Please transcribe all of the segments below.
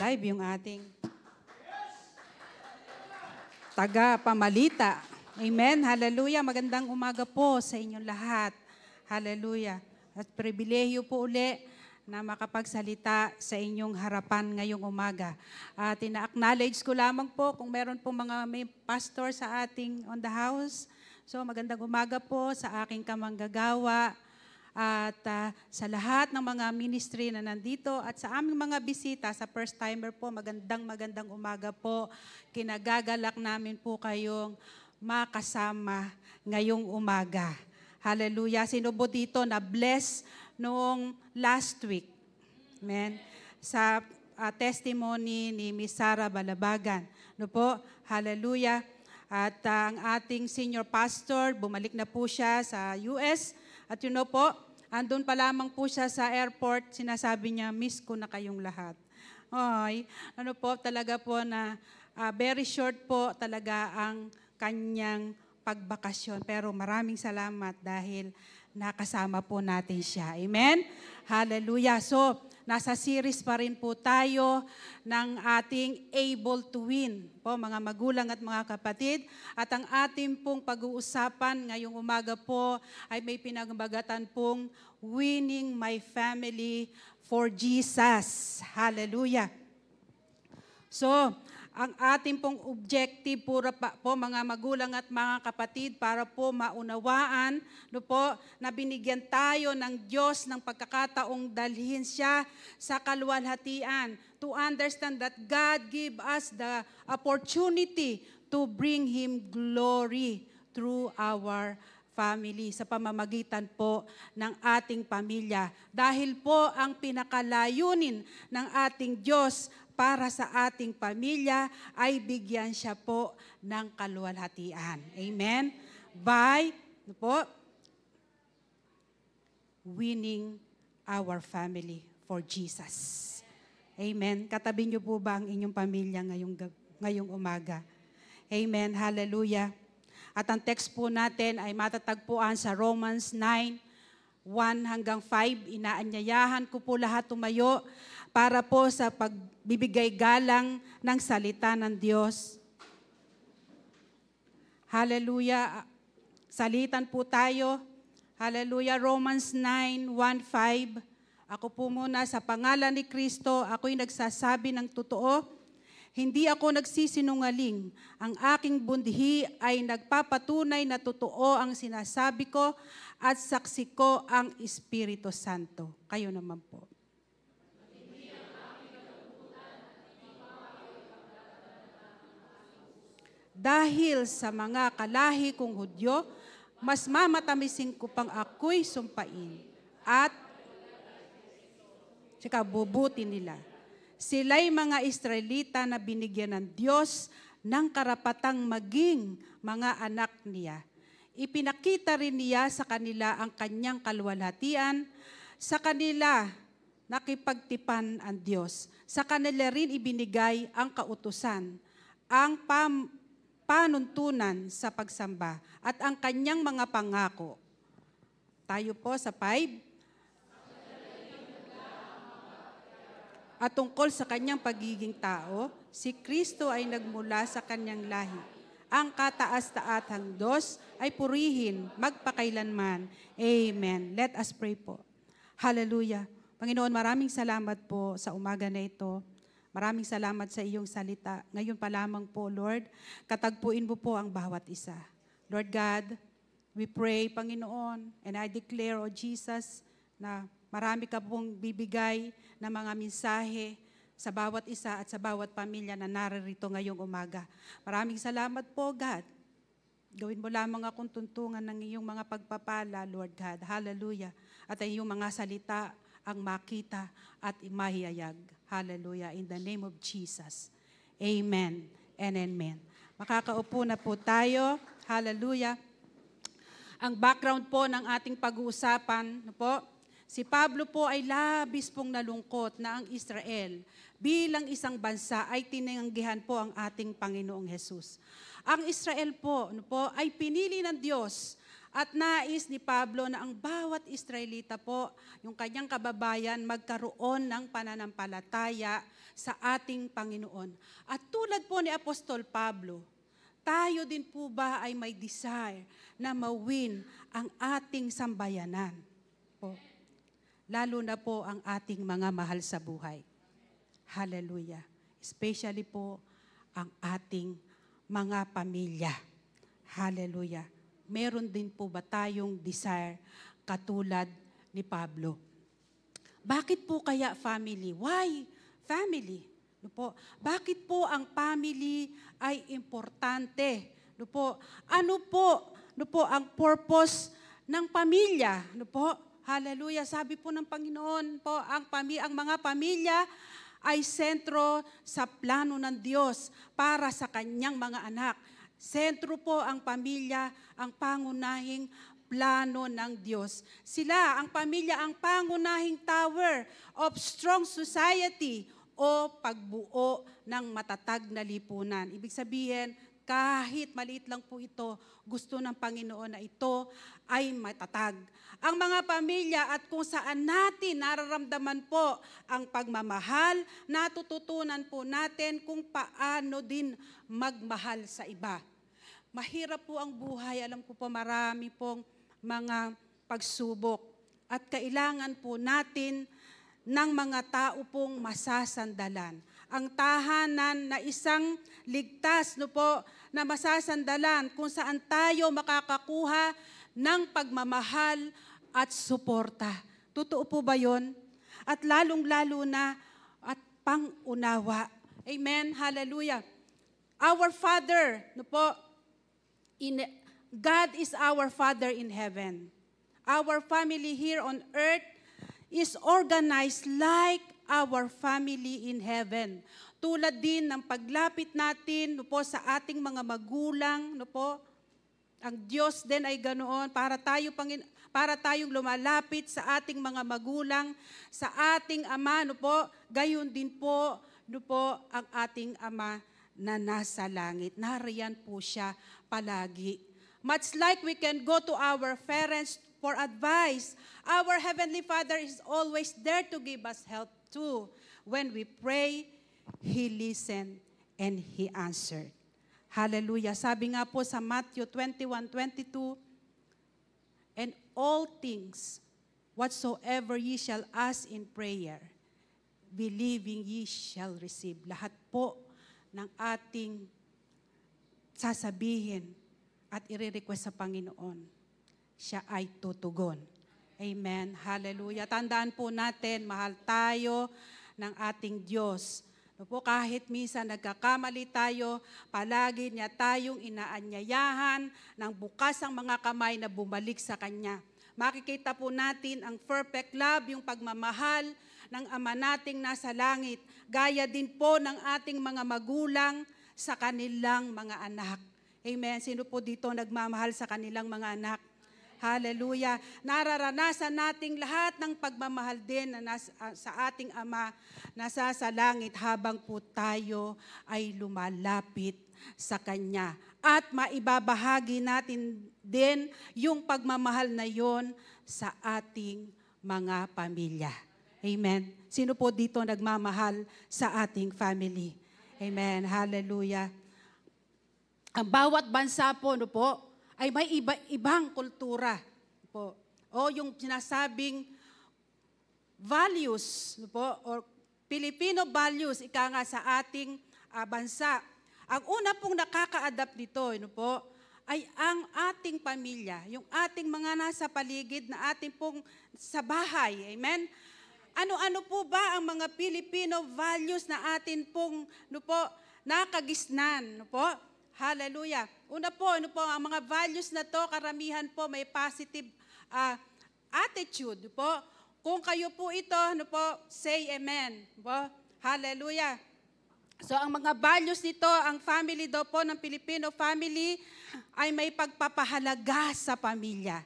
Live yung ating taga-pamalita. Amen. Hallelujah. Magandang umaga po sa inyong lahat. Hallelujah. At pribilehyo po uli na makapagsalita sa inyong harapan ngayong umaga. At ina-acknowledge ko lamang po kung meron po may pastor sa ating on the house. So magandang umaga po sa aking kamanggagawa at sa lahat ng mga ministry na nandito at sa aming mga bisita, sa first timer po, magandang umaga po. Kinagagalak namin po kayong makasama ngayong umaga. Hallelujah. Sino po dito na bless noong last week? Amen. Sa testimony ni Miss Sarah Balabagan. No po? Hallelujah. At ang ating senior pastor, bumalik na po siya sa US. At yun know po, andun pa lamang po siya sa airport, sinasabi niya, miss ko na kayong lahat. Ay, ano po, talaga po na very short po talaga ang kanyang pagbakasyon. Pero maraming salamat dahil nakasama po natin siya. Amen? Hallelujah. So, nasa series pa rin po tayo ng ating Able to Win. Po, mga magulang at mga kapatid. At ang ating pong pag-uusapan ngayong umaga po ay may pinagambagatan pong Winning My Family for Jesus. Hallelujah. So, ang ating pong objective po mga magulang at mga kapatid para po maunawaan no po, na binigyan tayo ng Diyos ng pagkakataong dalhin siya sa kaluwalhatian. To understand that God give us the opportunity to bring Him glory through our family, sa pamamagitan po ng ating pamilya. Dahil po ang pinakalayunin ng ating Diyos para sa ating pamilya ay bigyan siya po ng kaluwalhatian. Amen? By po, winning our family for Jesus. Amen? Katabi niyo po ba ang inyong pamilya ngayong umaga? Amen? Hallelujah. At ang text po natin ay matatagpuan sa Romans 9, 1 hanggang 5. Inaanyayahan ko po lahat tumayo para po sa pagbibigay galang ng salita ng Diyos. Hallelujah. Salitan po tayo. Hallelujah. Romans 9, 1, 5. Ako po muna sa pangalan ni Kristo, ako'y nagsasabi ng totoo. Hindi ako nagsisinungaling. Ang aking bundhi ay nagpapatunay na totoo ang sinasabi ko at saksi ko ang Espiritu Santo. Kayo naman po. Dahil sa mga kalahi kong Hudyo, mas mamatamisin ko pang ako'y sumpain at bubuti nila. Sila'y mga Israelita na binigyan ng Diyos ng karapatang maging mga anak niya. Ipinakita rin niya sa kanila ang kanyang kaluwalhatian, sa kanila nakipagtipan ang Diyos. Sa kanila rin ibinigay ang kautusan, ang panuntunan sa pagsamba at ang kanyang mga pangako. Tayo po sa 5. At tungkol sa kanyang pagiging tao, si Kristo ay nagmula sa kanyang lahi. Ang kataas-taatang Diyos ay purihin magpakailanman. Amen. Let us pray po. Hallelujah. Panginoon, maraming salamat po sa umaga na ito. Maraming salamat sa iyong salita. Ngayon pa lamang po, Lord, katagpuin mo po ang bawat isa. Lord God, we pray, Panginoon, and I declare, O Jesus, na marami ka pong bibigay na mga mensahe sa bawat isa at sa bawat pamilya na naririto ngayong umaga. Maraming salamat po, God. Gawin mo lamang akong tuntungan ng iyong mga pagpapala, Lord God. Hallelujah. At ang iyong mga salita ang makita at mahiyayag. Hallelujah. In the name of Jesus. Amen and amen. Makakaupo na po tayo. Hallelujah. Ang background po ng ating pag-uusapan, po, si Pablo po ay labis pong nalungkot na ang Israel bilang isang bansa ay tinanggihan po ang ating Panginoong Hesus. Ang Israel po, ay pinili ng Diyos At nais ni Pablo na ang bawat Israelita po, yung kanyang kababayan, magkaroon ng pananampalataya sa ating Panginoon. At tulad po ni Apostol Pablo, tayo din po ba ay may desire na mawin ang ating sambayanan? Po. Lalo na po ang ating mga mahal sa buhay. Hallelujah. Especially po ang ating mga pamilya. Hallelujah. Meron din po ba tayong desire katulad ni Pablo? Bakit po kaya family? Why family? No po? Bakit po ang family ay importante? No po? Ano po ang purpose ng pamilya? No po? Hallelujah. Sabi po ng Panginoon po, ang mga pamilya ay sentro sa plano ng Diyos para sa kanyang mga anak. Sentro po ang pamilya, ang pangunahing plano ng Diyos. Sila, ang pamilya, ang pangunahing tower of strong society o pagbuo ng matatag na lipunan. Ibig sabihin, kahit maliit lang po ito, gusto ng Panginoon na ito ay matatag. Ang mga pamilya at kung saan natin nararamdaman po ang pagmamahal, natututunan po natin kung paano din magmahal sa iba. Mahirap po ang buhay, alam ko po marami pong mga pagsubok at kailangan po natin ng mga tao pong masasandalan. Ang tahanan na isang ligtas na masasandalan kung saan tayo makakakuha ng pagmamahal at suporta. Totoo po ba yun? At lalong-lalo na at pang-unawa. Amen? Hallelujah. Our Father, God is our Father in heaven. Our family here on earth is organized like our family in heaven. Tulad din ng paglapit natin sa ating mga magulang, ang Diyos din ay ganoon para tayong lumalapit sa ating mga magulang, sa ating Ama, gayon din po ang ating Ama na nasa langit. Nariyan po siya palagi. Much like we can go to our parents for advice, our Heavenly Father is always there to give us help too. When we pray, He listened and He answered. Hallelujah. Sabi nga po sa Matthew 21:22, and all things, whatsoever ye shall ask in prayer, believing ye shall receive. Lahat po ng ating sasabihin at i-request sa Panginoon, siya ay tutugon. Amen. Hallelujah. Tandaan po natin, mahal tayo ng ating Diyos. Kahit minsan nagkakamali tayo, palagi niya tayong inaanyayahan ng bukas ang mga kamay na bumalik sa Kanya. Makikita po natin ang perfect love, yung pagmamahal ng Ama nating nasa langit. Gaya din po ng ating mga magulang sa kanilang mga anak. Amen. Sino po dito nagmamahal sa kanilang mga anak? Hallelujah. Nararanasan nating lahat ng pagmamahal din na sa ating Ama nasa sa langit habang po tayo ay lumalapit sa Kanya. At maibabahagi natin din yung pagmamahal na yon sa ating mga pamilya. Amen. Sino po dito nagmamahal sa ating family? Amen. Hallelujah. Ang bawat bansa po, ay may ibang kultura. O yung sinasabing values, or Filipino values, ika nga sa ating bansa. Ang una pong nakaka-adapt dito, ay ang ating pamilya, yung ating mga nasa paligid na ating pong sa bahay. Amen? Ano-ano po ba ang mga Filipino values na atin pong nakagisnan? Hallelujah. Una po, ang mga values na to, karamihan po may positive attitude. Kung kayo po ito, say amen. Hallelujah. So ang mga values nito, ang family daw po ng Filipino family ay may pagpapahalaga sa pamilya.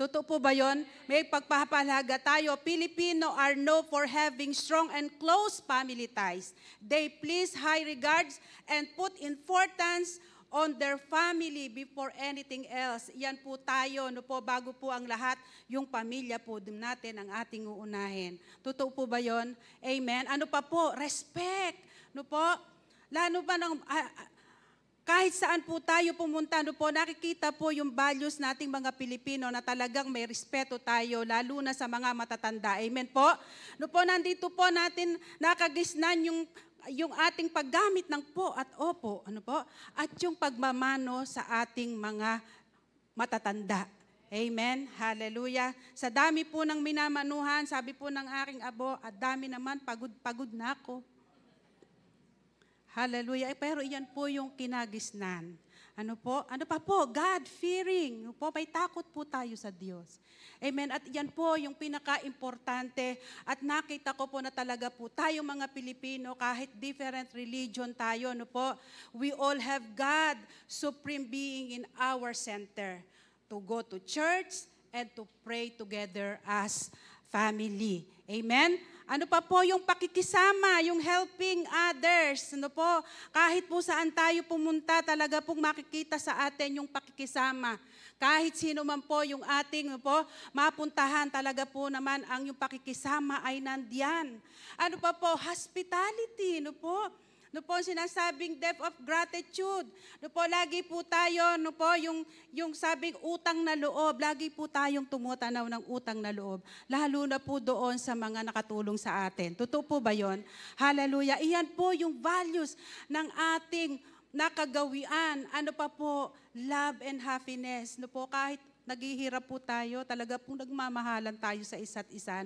Totoo po ba yun? May pagpapahalaga tayo. Filipino are known for having strong and close family ties. They place high regards and put importance on their family before anything else. Yan po tayo, bago po ang lahat, yung pamilya po din natin ang ating uunahin. Totoo po ba yon? Amen. Ano pa po? Respect. Lalo pa ng, kahit saan po tayo pumunta, nakikita po yung values nating mga Pilipino na talagang may respeto tayo, lalo na sa mga matatanda. Amen po? Nandito po natin nakagisnan yung ating paggamit ng po at opo, at yung pagmamano sa ating mga matatanda. Amen? Hallelujah. Sa dami po ng minamanuhan, sabi po ng aking abo, at dami naman, pagod na ako. Hallelujah. Pero iyan po yung kinagisnan. Ano pa po? God-fearing. May takot po tayo sa Diyos. Amen. At yan po yung pinaka-importante. At nakita ko po na talaga po tayo mga Pilipino, kahit different religion tayo, we all have God, supreme being in our center. To go to church and to pray together as family. Amen? Ano pa po yung pakikisama, yung helping others. Kahit po saan tayo pumunta, talaga pong makikita sa atin yung pakikisama. Kahit sino man po yung ating mapuntahan, talaga po naman ang yung pakikisama ay nandiyan. Ano pa po? Hospitality. Sinasabing depth of gratitude. Lagi po tayo, yung sabing utang na loob, lagi po tayong tumutanaw ng utang na loob. Lalo na po doon sa mga nakatulong sa atin. Totoo po ba yon? Hallelujah. Iyan po yung values ng ating nakagawian. Ano pa po? Love and happiness. Kahit naghihirap po tayo, talaga pong nagmamahalan tayo sa isa't isa,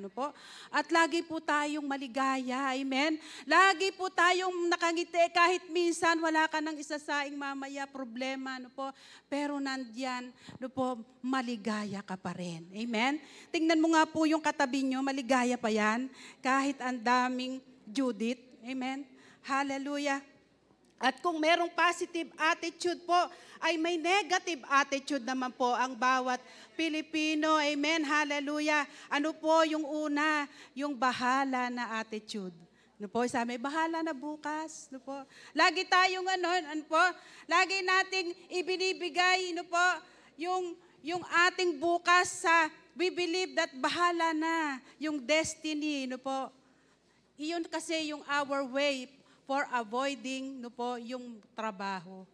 At lagi po tayong maligaya, amen? Lagi po tayong nakangiti, kahit minsan wala ka ng isasaing mamaya problema, Pero nandiyan, maligaya ka pa rin, amen? Tingnan mo nga po yung katabi nyo, maligaya pa yan, kahit ang daming Judith, amen? Hallelujah. At kung merong positive attitude po, ay may negative attitude naman po ang bawat Pilipino. Amen, hallelujah. Ano po yung una? Yung bahala na attitude. Sabi, bahala na bukas. Lagi tayong lagi nating ibinibigay, yung ating bukas sa, we believe that bahala na, yung destiny, Iyon kasi yung our way for avoiding yung trabaho.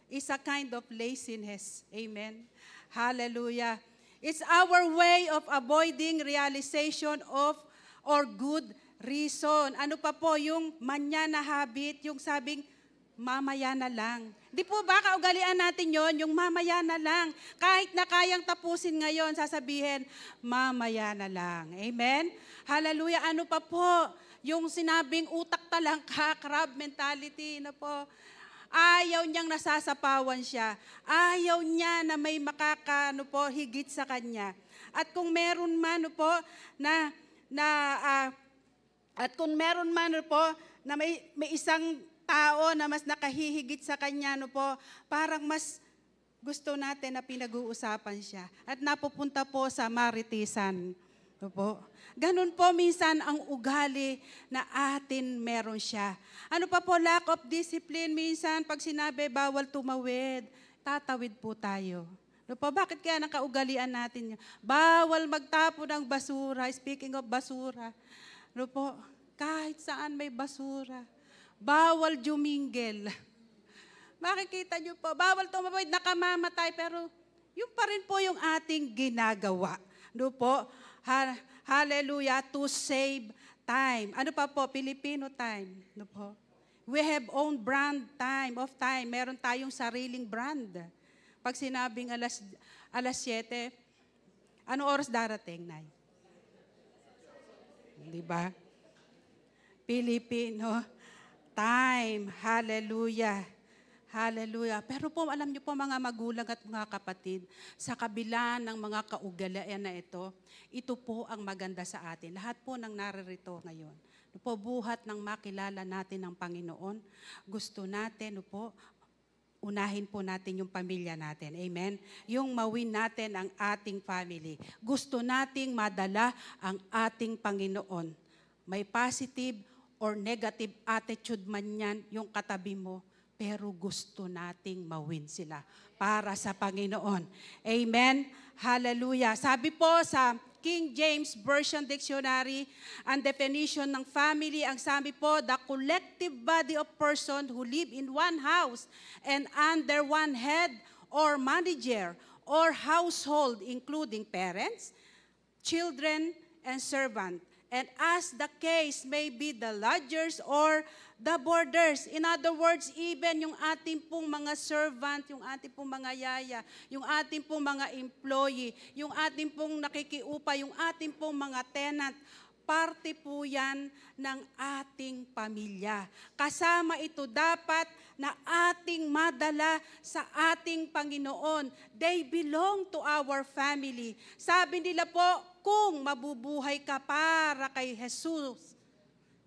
It's a kind of laziness. Amen. Hallelujah. It's our way of avoiding realization of or good reason. Ano pa po yung manyana habit, yung sabing mamaya na lang. Di po ba kaugalian natin yon, yung mamaya na lang. Kahit na kayang tapusin ngayon, sasabihin, mamaya na lang. Amen? Hallelujah. Ano pa po? Yung sinabing utak talangka, crab mentality ayaw niyang nasasapawan siya. Ayaw niya na may higit sa kanya. At kung meron man na may isang tao na mas nakahihigit sa kanya, parang mas gusto natin na pinag-uusapan siya. At napupunta po sa maritisan. Ganun po minsan ang ugali na atin meron siya. Ano pa po, lack of discipline. Minsan pag sinabi bawal tumawid, tatawid po tayo. Bakit kaya nakaugalian natin yun? Bawal magtapo ng basura. Speaking of basura, kahit saan may basura. Bawal jumingel. Makikita nyo po, bawal tumawid, nakamamatay, pero yun pa rin po yung ating ginagawa. Hallelujah, to save time. Ano pa po? Filipino time. We have own brand of time. Meron tayong sariling brand. Pag sinabing alas 7, ano oras darating, Nay? Di ba? Filipino time. Hallelujah. Hallelujah. Pero po, alam niyo po mga magulang at mga kapatid, sa kabila ng mga kaugalian na ito po ang maganda sa atin. Lahat po ng naririto ngayon. Buhat ng makilala natin ang Panginoon. Gusto natin, unahin po natin yung pamilya natin. Amen? Yung mawin natin ang ating family. Gusto nating madala ang ating Panginoon. May positive or negative attitude man yan, yung katabi mo, pero gusto nating mawin sila para sa Panginoon. Amen? Hallelujah. Sabi po sa King James Version Dictionary, ang definition ng family, ang sabi po, the collective body of person who live in one house and under one head or manager or household, including parents, children, and servant. And as the case may be the lodgers or the boarders. In other words, even yung ating pong mga servant, yung ating pong mga yaya, yung ating pong mga employee, yung ating pong nakikiupa, yung ating pong mga tenant, parte po yan ng ating pamilya. Kasama ito dapat na ating madala sa ating Panginoon. They belong to our family. Sabi nila po, kung mabubuhay ka para kay Jesus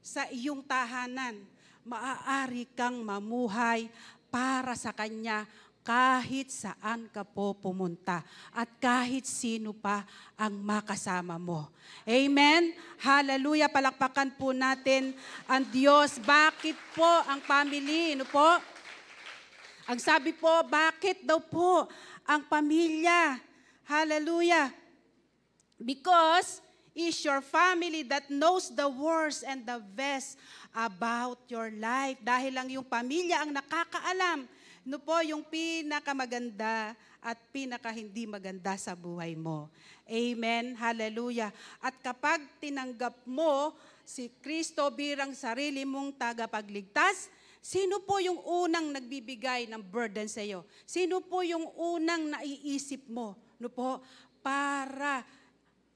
sa iyong tahanan, maaari kang mamuhay para sa Kanya kahit saan ka po pumunta at kahit sino pa ang makasama mo. Amen? Hallelujah! Palakpakan po natin ang Diyos. Bakit po ang family? Ano po? Ang sabi po, bakit daw po ang pamilya? Hallelujah! Because it's your family that knows the worst and the best about your life. Dahil lang yung pamilya ang nakakaalam, no po, yung pinakamaganda at pinaka hindi maganda sa buhay mo. Amen. Hallelujah. At kapag tinanggap mo si Kristo bilang sarili mong tagapagligtas, sino po yung unang nagbibigay ng burden sa iyo? Sino po yung unang naiisip mo? No po, para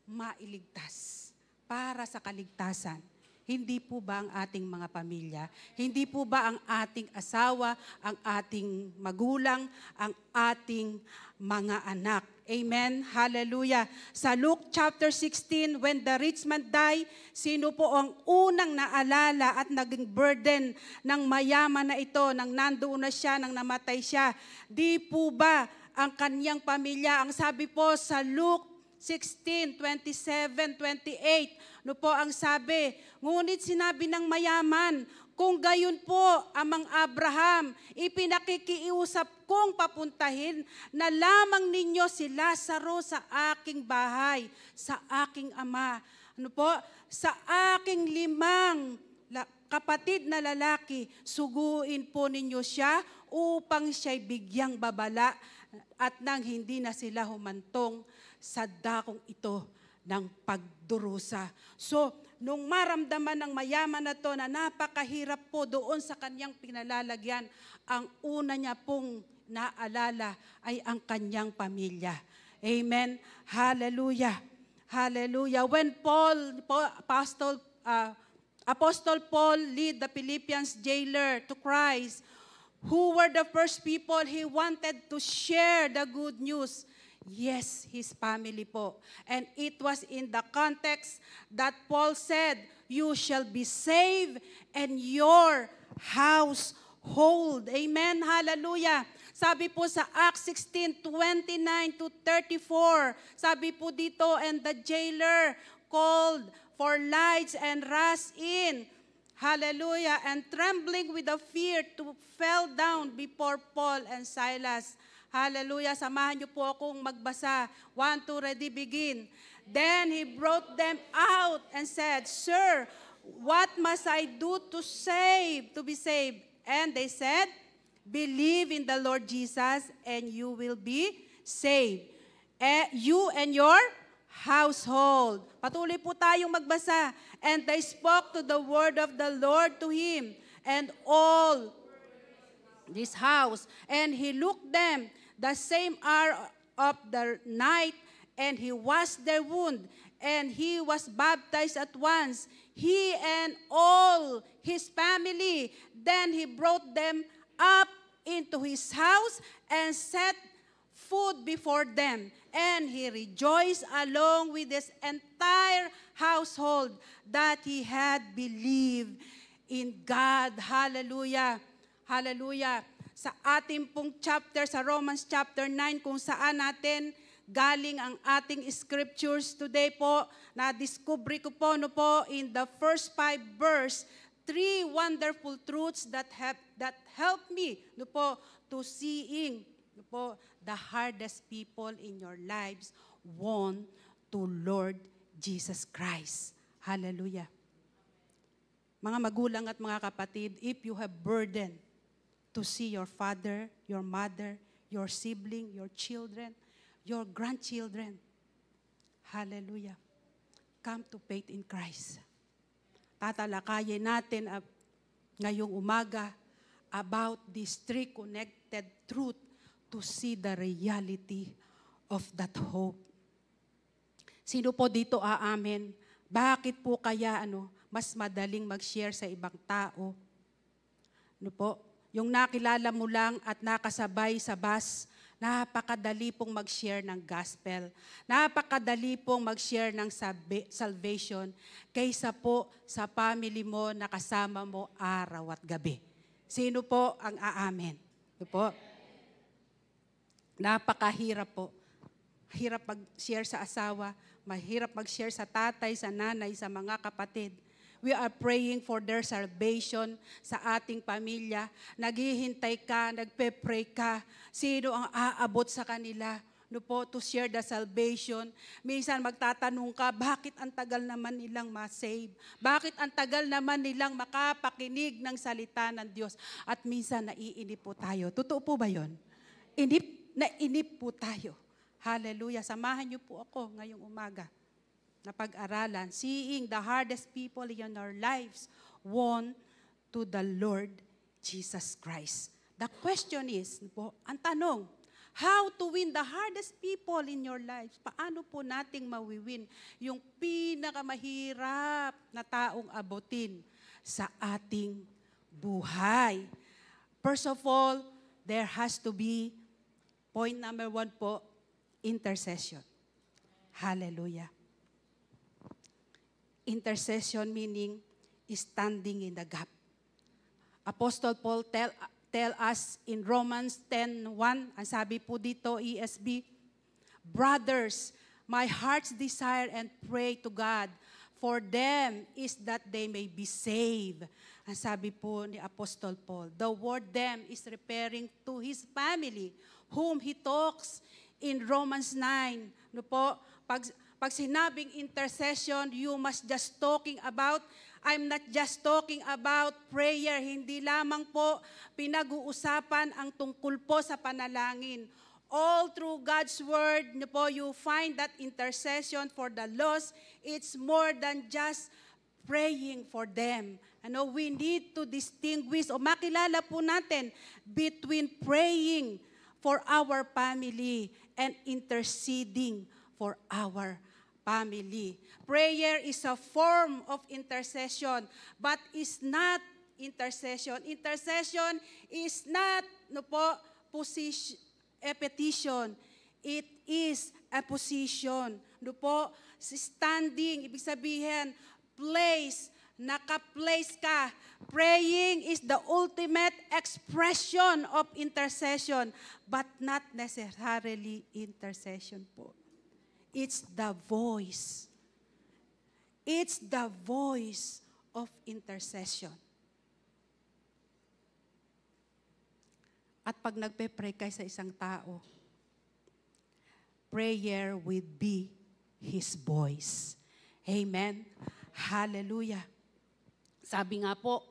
mailigtas, para sa kaligtasan. Hindi po ba ang ating mga pamilya? Hindi po ba ang ating asawa, ang ating magulang, ang ating mga anak? Amen? Hallelujah. Sa Luke chapter 16, when the rich man died, sino po ang unang naalala at naging burden ng mayaman na ito, nang nandoon na siya, nang namatay siya? Di po ba ang kanyang pamilya? Ang sabi po sa Luke 16, 27, 28, no po ang sabi, ngunit sinabi ng mayaman, kung gayon po amang Abraham, ipinakikiusap kong papuntahin na lamang ninyo si Lazaro sa aking bahay, sa aking ama. Ano po? Sa aking 5 kapatid na lalaki, suguin po ninyo siya upang siya'y bigyang babala at nang hindi na sila humantong sa dakong ito ng pagdurusa. So, nung maramdaman ng mayaman na to na napakahirap po doon sa kanyang pinalalagyan, ang una niya pong naalala ay ang kanyang pamilya. Amen? Hallelujah! Hallelujah! When Apostle Paul lead the Philippians jailer to Christ, who were the first people he wanted to share the good news? Yes, his family po. And it was in the context that Paul said, you shall be saved and your household. Amen, hallelujah. Sabi po sa Acts 16:29 to 34, sabi po dito, and the jailer called for lights and rushed in. Hallelujah. And trembling with a fear to fell down before Paul and Silas. Hallelujah. Samahan niyo po akong magbasa. 1, 2, ready, begin. Then he brought them out and said, Sir, what must I do to be saved? And they said, believe in the Lord Jesus and you will be saved. You and your household. Patuloy po tayong magbasa. And they spoke to the word of the Lord to him and all this house. And he looked them the same hour of the night, and he washed their wound, and he was baptized at once, he and all his family. Then he brought them up into his house and set food before them. And he rejoiced along with his entire household that he had believed in God. Hallelujah. Hallelujah. Sa ating pong chapter, sa Romans chapter 9, kung saan natin galing ang ating scriptures today po, na-discovery ko po, no po, in the first 5 verse, three wonderful truths that help me to seeing the hardest people in your lives won to Lord Jesus Christ. Hallelujah. Mga magulang at mga kapatid, if you have burden to see your father, your mother, your sibling, your children, your grandchildren, hallelujah, come to faith in Christ. Tatalakayin natin ngayong umaga about this three connected truth to see the reality of that hope. Sino po dito aamin? Bakit po kaya mas madaling mag-share sa ibang tao? Yung nakilala mo lang at nakasabay sa bus, napakadali pong mag-share ng gospel. Napakadali pong mag-share ng salvation kaysa po sa family mo na kasama mo araw at gabi. Sino po ang aamin? Napakahirap po. Hirap mag-share sa asawa, mahirap mag-share sa tatay, sa nanay, sa mga kapatid. We are praying for their salvation sa ating pamilya. Naghihintay ka, nagpe-pray ka. Sino ang aabot sa kanila? To share the salvation. Minsan magtatanong ka, bakit ang tagal naman nilang ma-save? Bakit ang tagal naman nilang makapakinig ng salita ng Diyos? At minsan naiinip po tayo. Totoo po ba yun? Nainip po tayo. Hallelujah. Samahan niyo po ako ngayong umaga na pag-aralan, seeing the hardest people in our lives won to the Lord Jesus Christ. The question is, ang tanong, how to win the hardest people in your lives? Paano po nating mawiwin yung pinakamahirap na taong abutin sa ating buhay? First of all, there has to be, point number 1 po, intercession. Hallelujah. Intercession meaning standing in the gap. Apostle Paul tell us in Romans 10:1, ang sabi po dito, ESV, brothers, my heart's desire and pray to God for them is that they may be saved. Ang sabi po ni Apostle Paul, the word them is referring to his family, whom he talks in Romans 9. Pag sinabing intercession, you must just talking about, I'm not just talking about prayer. Hindi lamang po pinag-uusapan ang tungkol po sa panalangin. All through God's word, you find that intercession for the lost, it's more than just praying for them. We need to distinguish o makilala po natin between praying for our family and interceding for our family. Prayer is a form of intercession, but is not intercession. Intercession is not a petition. It is a position. Standing, ibig sabihin, place, naka-place ka. Praying is the ultimate expression of intercession, but not necessarily intercession po. It's the voice. It's the voice of intercession. At pag nagpe-pray kayo sa isang tao, prayer will be his voice. Amen. Hallelujah. Sabi nga po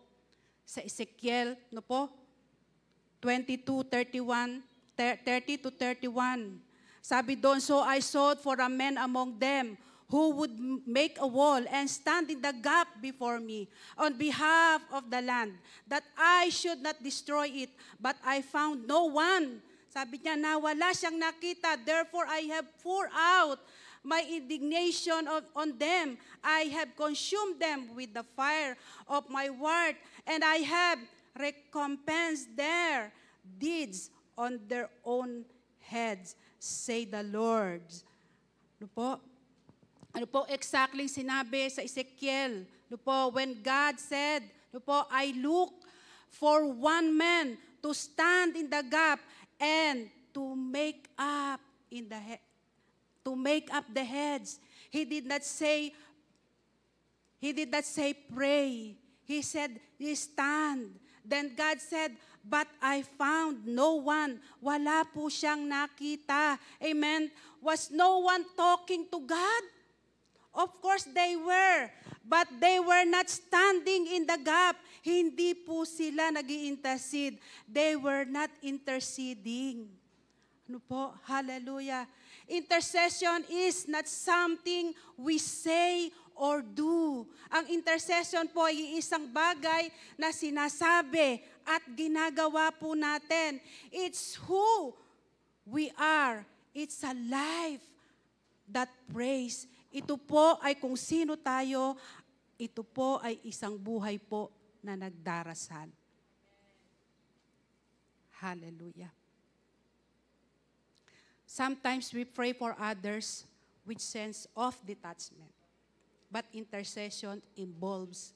sa Ezekiel, 22:30-31, sabi doon, so I sought for a man among them who would make a wall and stand in the gap before me on behalf of the land, that I should not destroy it. But I found no one. Sabi niya, wala siyang nakita. Therefore, I have poured out my indignation on them. I have consumed them with the fire of my wrath, and I have recompensed their deeds on their own heads, say the Lord. Ano po exactly sinabi sa Ezekiel? When God said, I look for one man to stand in the gap and to make up the heads. He did not say pray. He said, stand. Then God said, but I found no one. Wala po siyang nakita. Amen? Was no one talking to God? Of course they were. But they were not standing in the gap. Hindi po sila nag-i-intercede. They were not interceding. Ano po? Hallelujah. Intercession is not something we say or do. Ang intercession po ay isang bagay na sinasabi at ginagawa po natin. It's who we are. It's a life that prays. Ito po ay kung sino tayo, ito po ay isang buhay po na nagdarasal. Hallelujah. Sometimes we pray for others with sense of detachment. But intercession involves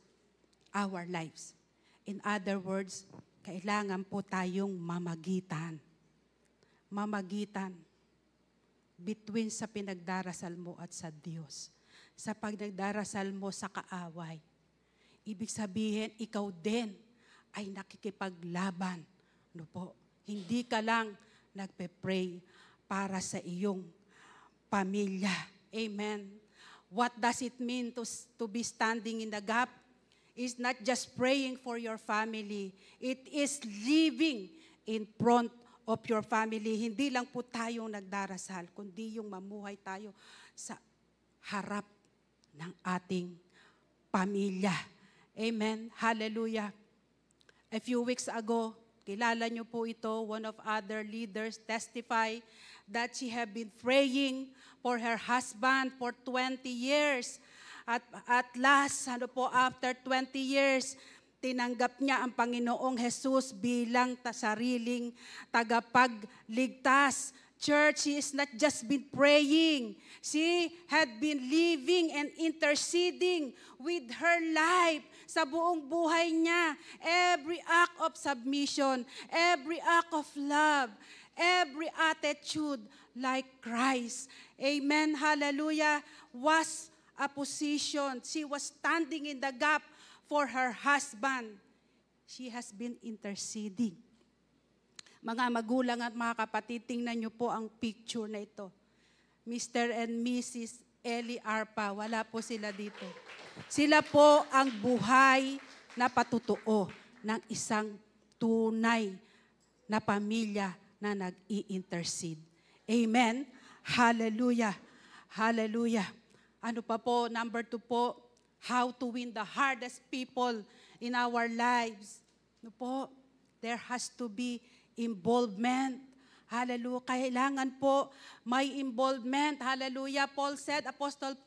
our lives. In other words, kailangan po tayong mamagitan. Mamagitan between sa pinagdarasal mo at sa Diyos. Sa pagdarasal mo sa kaaway. Ibig sabihin, ikaw din ay nakikipaglaban. Ano po? Hindi ka lang nagpe-pray para sa iyong pamilya. Amen. What does it mean to be standing in the gap? It's not just praying for your family. It is living in front of your family. Hindi lang po tayong nagdarasal, kundi yung mamuhay tayo sa harap ng ating pamilya. Amen. Hallelujah. A few weeks ago, kilala niyo po ito, one of other leaders testify that she have been praying for her husband for 20 years. At last, after 20 years, tinanggap niya ang Panginoong Jesus bilang sariling tagapagligtas. Church, she is not just been praying. She had been living and interceding with her life sa buong buhay niya. Every act of submission, every act of love, every attitude like Christ. Amen, hallelujah, was a position. She was standing in the gap for her husband. She has been interceding. Mga magulang at mga kapatid, tingnan niyo po ang picture na ito. Mr. and Mrs. Eli Arpa, wala po sila dito. Sila po ang buhay na patutuo ng isang tunay na pamilya na nag-i-intercede. Amen? Hallelujah. Hallelujah. Ano pa po? Number 2 po, how to win the hardest people in our lives. Ano po? There has to be involvement. Hallelujah. Kailangan po may involvement. Hallelujah. Apostle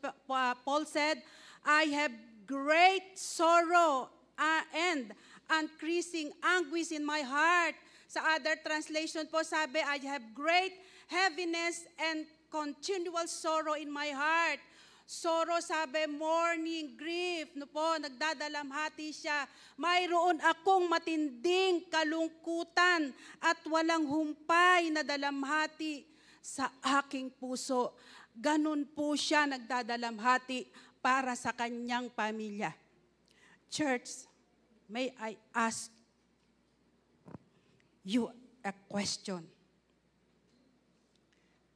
Paul said, I have great sorrow and increasing anguish in my heart. Sa other translation po sabi, I have great heaviness and continual sorrow in my heart. Sorrow, sabi, mourning, grief, nagdadalamhati siya. Mayroon akong matinding kalungkutan at walang humpay na dalamhati sa aking puso. Ganun po siya nagdadalamhati para sa kanyang pamilya. Church, may I ask you a question?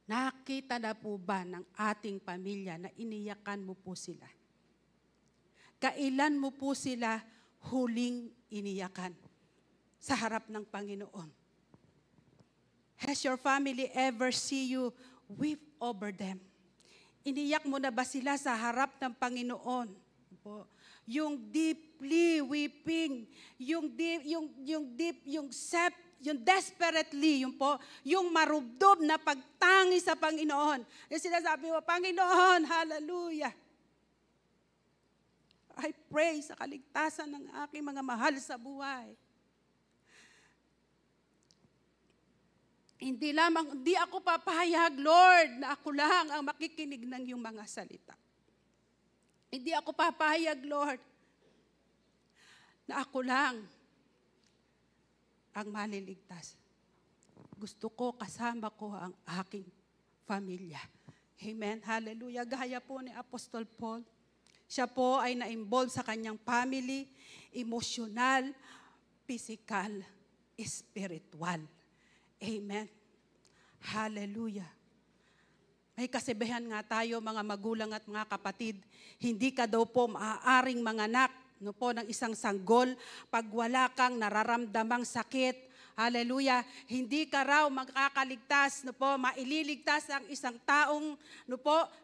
Nakita na po ba ng ating pamilya na iniyakan mo po sila? Kailan mo po sila huling iniyakan sa harap ng Panginoon? Has your family ever see you weep over them? Iniyak mo na ba sila sa harap ng Panginoon? Yung deeply weeping, yung desperately, yung marubdob na pagtangi sa Panginoon. Yung sinasabi mo, Panginoon, hallelujah. I pray sa kaligtasan ng aking mga mahal sa buhay. Hindi ako papayag, Lord, na ako lang ang makikinig ng iyong mga salita. Hindi ako papayag, Lord, na ako lang ang maliligtas. Gusto ko, kasama ko ang aking pamilya. Amen. Hallelujah. Gaya po ni Apostol Paul. Siya po ay na-involve sa kanyang family, emosyonal, physical, spiritual. Amen. Hallelujah. May kasibahan nga tayo mga magulang at mga kapatid, hindi ka daw po maaaring manganak po, ng isang sanggol pag wala kang nararamdamang sakit. Hallelujah. Hindi ka raw makakaligtas, maililigtas ang isang taong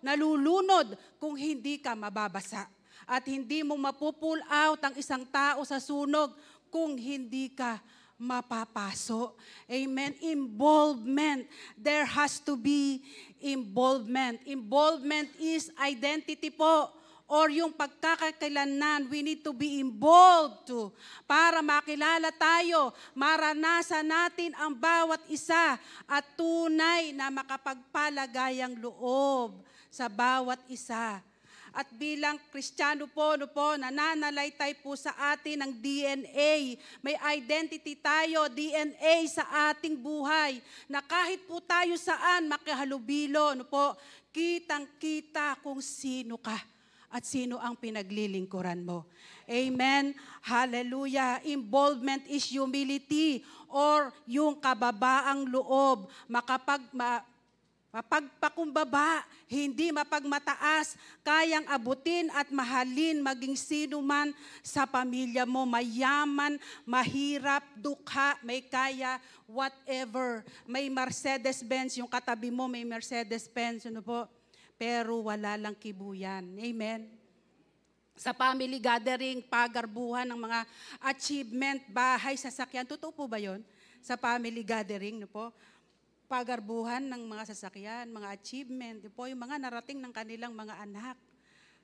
nalulunod kung hindi ka mababasa. At hindi mo mapupull out ang isang tao sa sunog kung hindi ka mapapaso. Amen. Involvement. There has to be involvement. Involvement is identity po, or yung pagkakakilanlan. We need to be involved to, para makilala tayo, maranasan natin ang bawat isa at tunay na makapagpalagayang loob sa bawat isa. At bilang Kristiyano po, nananalaytay po sa atin ang DNA. May identity tayo, DNA sa ating buhay, na kahit po tayo saan makihalubilo, kitang-kita kung sino ka at sino ang pinaglilingkuran mo. Amen. Hallelujah. Involvement is humility, or yung kababaang loob, mapagpakumbaba, hindi mapagmataas, kayang abutin at mahalin maging sino man sa pamilya mo, mayaman, mahirap, dukha, may kaya, whatever. May Mercedes-Benz, yung katabi mo may Mercedes-Benz, pero wala lang kibuyan. Amen. Sa family gathering, pagarbuhan ng mga achievement, bahay, sasakyan. Totoo po ba yun? Sa family gathering, pagarbuhan ng mga sasakyan, mga achievement, yung mga narating ng kanilang mga anak.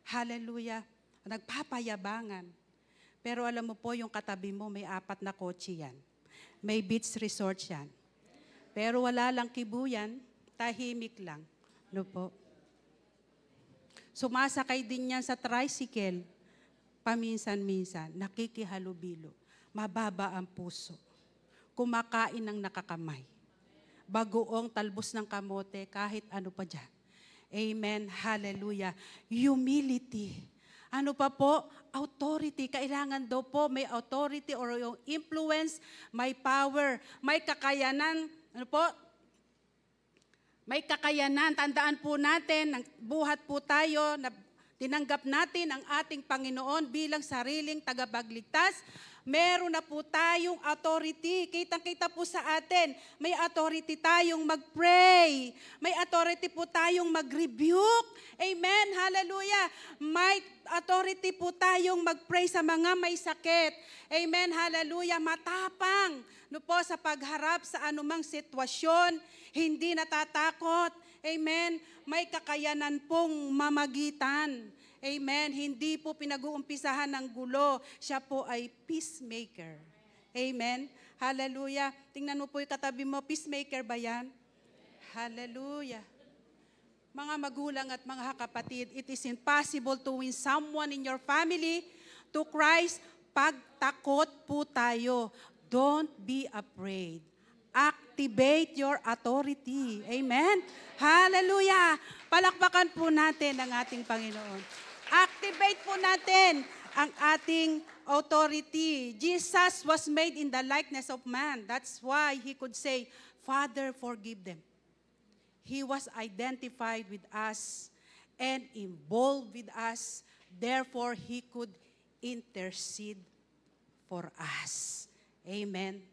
Hallelujah. Nagpapayabangan. Pero alam mo po, yung katabi mo, may 4 na kotse yan. May beach resort yan. Pero wala lang kibuyan, tahimik lang. Sumasakay din yan sa tricycle, paminsan-minsan, nakikihalubilo. Mababa ang puso. Kumakain ng nakakamay. Bagoong talbos ng kamote, kahit ano pa dyan. Amen. Hallelujah. Humility. Ano pa po? Authority. Kailangan daw po may authority or yung influence, may power, may kakayanan. May kakayanan. Tandaan po natin, buhat po tayo, na tinanggap natin ang ating Panginoon bilang sariling tagapagligtas. Meron na po tayong authority. Kitang-kita po sa atin. May authority tayong mag-pray. May authority po tayong mag-rebuke. Amen. Hallelujah. May authority po tayong mag-pray sa mga may sakit. Amen. Hallelujah. Matapang sa pagharap sa anumang sitwasyon. Hindi natatakot. Amen. May kakayanan pong mamagitan. Amen. Hindi po pinag-uumpisahan ng gulo. Siya po ay peacemaker. Amen. Hallelujah. Tingnan mo po yung katabi mo, peacemaker ba yan? Hallelujah. Mga magulang at mga kapatid, it is impossible to win someone in your family to Christ pag takot po tayo. Don't be afraid. Activate your authority. Amen. Hallelujah. Palakpakan po natin ang ating Panginoon. Activate po natin ang ating authority. Jesus was made in the likeness of man. That's why He could say, Father, forgive them. He was identified with us and involved with us. Therefore, He could intercede for us. Amen.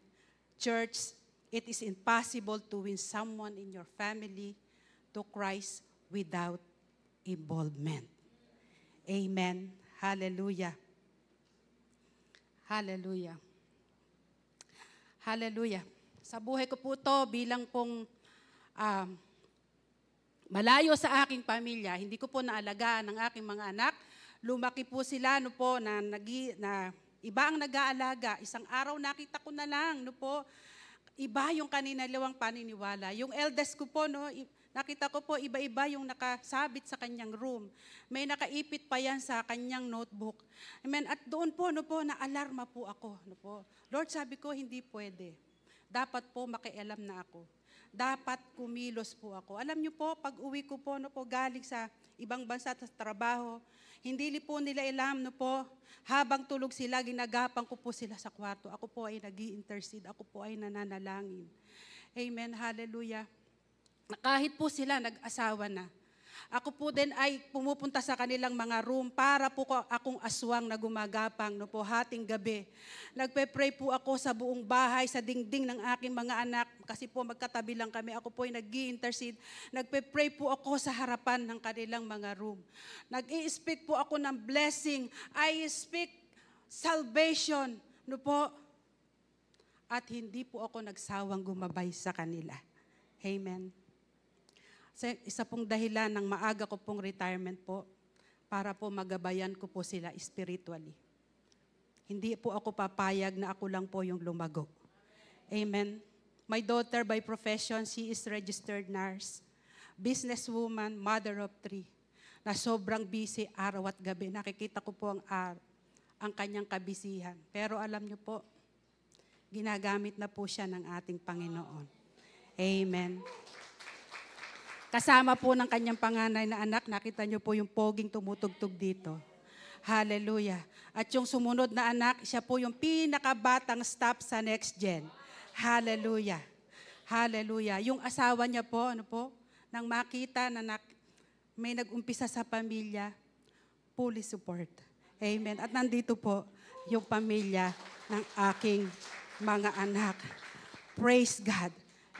Church, it is impossible to win someone in your family to Christ without involvement. Amen. Hallelujah. Hallelujah. Hallelujah. Sa buhay ko po to bilang pong malayo sa aking pamilya, hindi ko po naalagaan ang aking mga anak. Lumaki po sila na iba ang nag-aalaga. Isang araw nakita ko na lang iba yung kaninalawang paniniwala. Yung eldest ko po nakita ko po, iba-iba yung nakasabit sa kanyang room. May nakaipit pa yan sa kanyang notebook. Amen. At doon po, na-alarma po ako. Lord, sabi ko, hindi pwede. Dapat po makialam na ako. Dapat kumilos po ako. Alam niyo po, pag uwi ko po, galing sa ibang bansa sa trabaho. Hindi po nila alam, no po, habang tulog sila, ginagapang ko po sila sa kwarto. Ako po ay nag-i-intercede, ako po ay nananalangin. Amen, hallelujah. Kahit po sila nag-asawa na, ako po din ay pumupunta sa kanilang mga room para po akong aswang na gumagapang, no po, hating gabi. Nagpe-pray po ako sa buong bahay, sa dingding ng aking mga anak, kasi po magkatabi lang kami. Ako po ay nag-i-intercede. Nagpe-pray po ako sa harapan ng kanilang mga room. Nag-i-speak po ako ng blessing. I speak salvation, no po. At hindi po ako nagsawang gumabay sa kanila. Amen. Isa pong dahilan ng maaga ko pong retirement po, para po magabayan ko po sila spiritually. Hindi po ako papayag na ako lang po yung lumago. Amen. My daughter by profession, she is registered nurse, businesswoman, mother of 3, na sobrang busy araw at gabi. Nakikita ko po ang kanyang kabisihan. Pero alam niyo po, ginagamit na po siya ng ating Panginoon. Amen. Kasama po ng kanyang panganay na anak, nakita niyo po yung poging tumutugtog dito. Hallelujah. At yung sumunod na anak, siya po yung pinakabatang staff sa Next Gen. Hallelujah. Hallelujah. Yung asawa niya po, nang makita na may nag-umpisa sa pamilya, fully support. Amen. At nandito po yung pamilya ng aking mga anak. Praise God.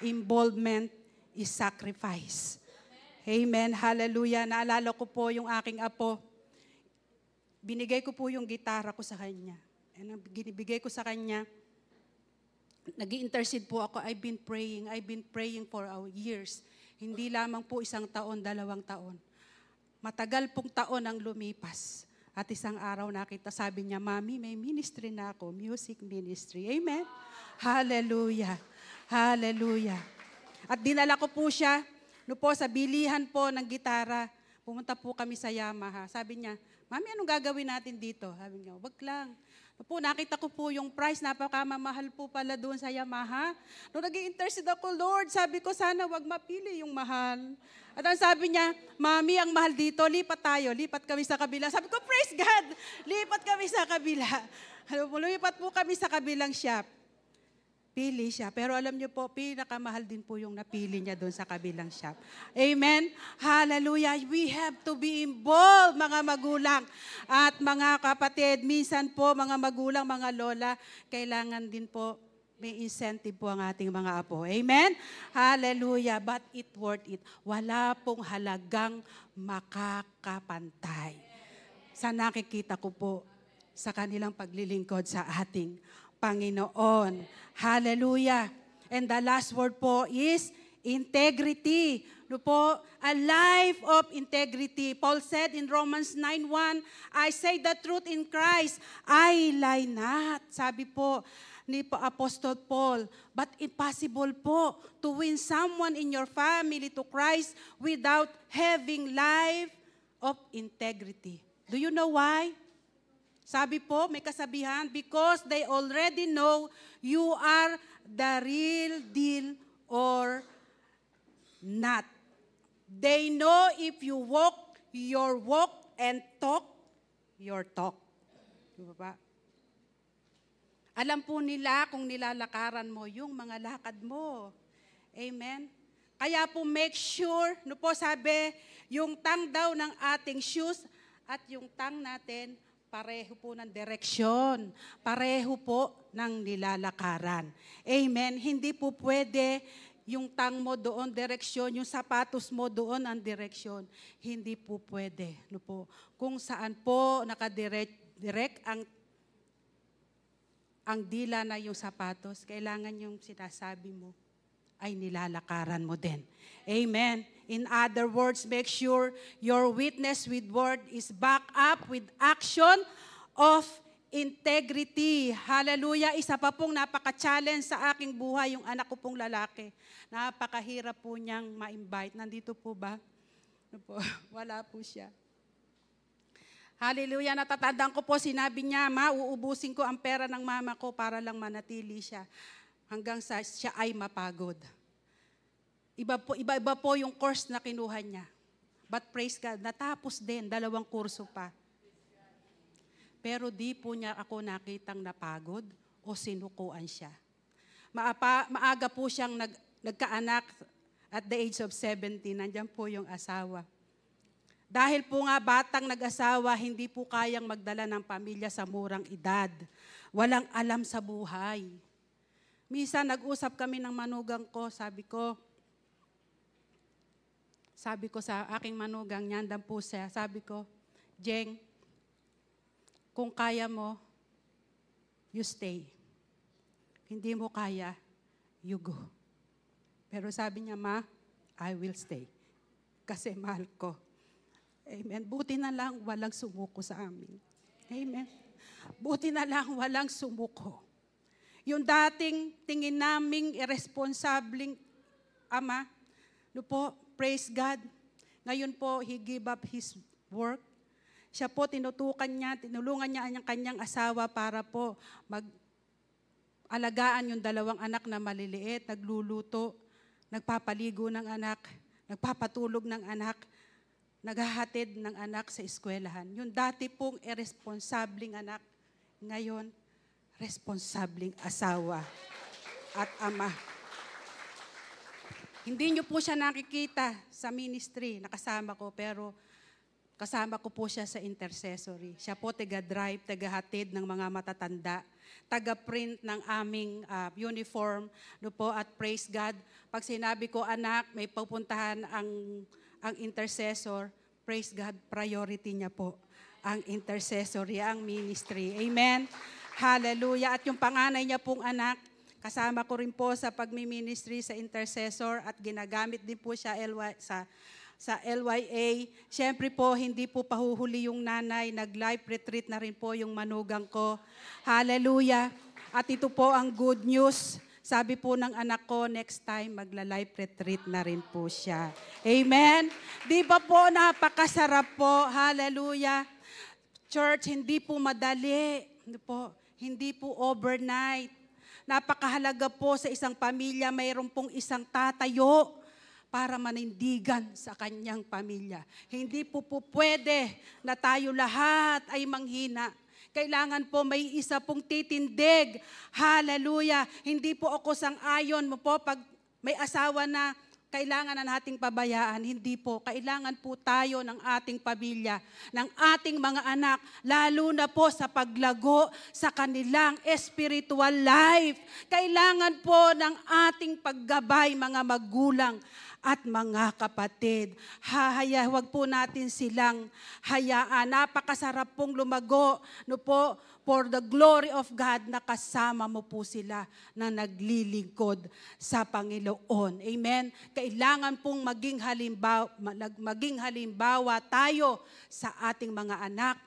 Involvement is sacrifice. Amen. Hallelujah. Naalala ko po yung aking apo. Binigay ko po yung gitara ko sa kanya. And binibigay ko sa kanya, nag-i-intercede po ako. I've been praying for years. Hindi lamang po 1 taon, 2 taon. Matagal pong taon ang lumipas. At isang araw nakita, sabi niya, Mami, may ministry na ako, music ministry. Amen. Hallelujah. Hallelujah. At dinala ko po siya, sa bilihan po ng gitara. Pumunta po kami sa Yamaha. Sabi niya, Mami, anong gagawin natin dito? Sabi niya, wag lang. Nakita ko po yung price, napakamamahal po pala doon sa Yamaha. Nung nag-i-intercede ako, Lord, sabi ko, sana wag mapili yung mahal. At ang sabi niya, Mami, ang mahal dito, lipat tayo. Lipat kami sa kabila. Sabi ko, praise God! Lipat kami sa kabila. Lumipat po kami sa kabilang shop. Pili siya. Pero alam niyo po, pinakamahal din po yung napili niya doon sa kabilang shop. Amen? Hallelujah. We have to be involved, mga magulang. At mga kapatid, minsan po, mga magulang, mga lola, kailangan din po may incentive po ang ating mga apo. Amen? Hallelujah. But it worth it. Wala pong halagang makakapantay. Sa nakikita ko po sa kanilang paglilingkod sa ating Panginoon. Hallelujah. And the last word po is integrity. A life of integrity. Paul said in Romans 9:1, I say the truth in Christ, I lie not. Sabi po ni Apostle Paul, but impossible po to win someone in your family to Christ without having life of integrity. Do you know why? Sabi po, may kasabihan, because they already know you are the real deal or not. They know if you walk your walk and talk your talk. Diba ba? Alam po nila kung nilalakaran mo yung mga lakad mo. Amen? Kaya po make sure, sabi, yung tang daw ng ating shoes at yung tang natin, pareho po ng direksyon. Pareho po ng nilalakaran. Amen? Hindi po pwede yung tang mo doon, direksyon, yung sapatos mo doon ang direksyon. Hindi po pwede. Kung saan po nakadirect ang dila na yung sapatos, kailangan yung sinasabi mo ay nilalakaran mo din. Amen. In other words, make sure your witness with word is backed up with action of integrity. Hallelujah. Isa pa pong napaka-challenge sa aking buhay, yung anak ko pong lalaki. Napakahirap po niyang ma-invite. Nandito po ba? Wala po siya. Hallelujah. Natatandaan ko po, sinabi niya, uubusin ko ang pera ng mama ko para lang manatili siya. Hanggang sa siya ay mapagod. Iba po yung course na kinuha niya. But praise God, natapos din, 2 kurso pa. Pero di po niya ako nakitang napagod o sinukuan siya. Maaga po siyang nagkaanak at the age of 70. Nandiyan po yung asawa. Dahil po nga batang nag-asawa, hindi po kayang magdala ng pamilya sa murang edad. Walang alam sa buhay. Minsan nag-usap kami ng manugang ko, sabi ko sa aking manugang, nyandan po siya, sabi ko, Jeng, kung kaya mo, you stay. Hindi mo kaya, you go. Pero sabi niya, Ma, I will stay. Kasi mahal ko. Amen. Buti na lang walang sumuko sa amin. Amen. Buti na lang walang sumuko. Yung dating tingin naming irresponsibleng ama, no po, praise God. Ngayon po, he gave up his work. Siya po, tinulungan niya ang kanyang asawa para po mag-alagaan yung 2 anak na maliliit, nagluluto, nagpapaligo ng anak, nagpapatulog ng anak, naghahatid ng anak sa eskwelahan. Yung dati pong irresponsibleng anak, ngayon, responsableng asawa at ama. Hindi niyo po siya nakikita sa ministry, nakasama ko, pero kasama ko po siya sa intercessory. Siya po taga-drive, taga-hatid ng mga matatanda, taga-print ng aming uniform. No po, at praise God, pag sinabi ko, anak, may pupuntahan ang intercessor, praise God, priority niya po ang intercessory, ang ministry. Amen? Hallelujah. At yung panganay niya pong anak, kasama ko rin po sa pagmi-ministry sa intercessor at ginagamit din po siya sa LYA. Siyempre po, hindi po pahuhuli yung nanay. Nag-life retreat na rin po yung manugang ko. Hallelujah. At ito po ang good news. Sabi po ng anak ko, next time magla-life retreat na rin po siya. Amen? Di ba po napakasarap po? Hallelujah. Church, hindi po madali. Hindi po overnight. Napakahalaga po sa isang pamilya, mayroon pong isang tatayo para manindigan sa kanyang pamilya. Hindi po pwede na tayo lahat ay manghina. Kailangan po may isa pong titindig. Hallelujah. Hindi po ako sang-ayon mo po pag may asawa na kailangan na nating pabayaan. Hindi po. Kailangan po tayo ng ating pamilya, ng ating mga anak, lalo na po sa paglago sa kanilang spiritual life. Kailangan po ng ating paggabay, mga magulang at mga kapatid. Huwag po natin silang hayaan. Napakasarap pong lumago, no po, for the glory of God, na kasama mo po sila na naglilingkod sa Panginoon. Amen? Kailangan pong maging halimbawa tayo sa ating mga anak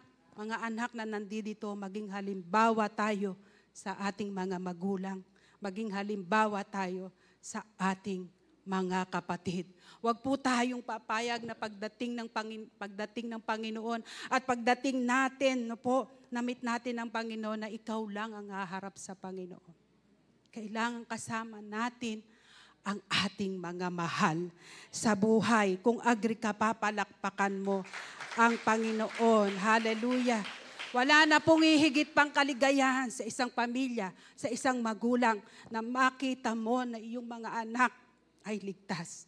na nandito, maging halimbawa tayo sa ating mga magulang, maging halimbawa tayo sa ating mga kapatid. Huwag po tayong papayag na pagdating ng Panginoon at pagdating natin, no po, na-meet natin ang Panginoon na ikaw lang ang haharap sa Panginoon. Kailangan kasama natin ang ating mga mahal sa buhay. Kung agree ka, papalakpakan mo ang Panginoon. Hallelujah. Wala na pong ihigit pang kaligayahan sa isang pamilya, sa isang magulang, na makita mo na iyong mga anak ay ligtas.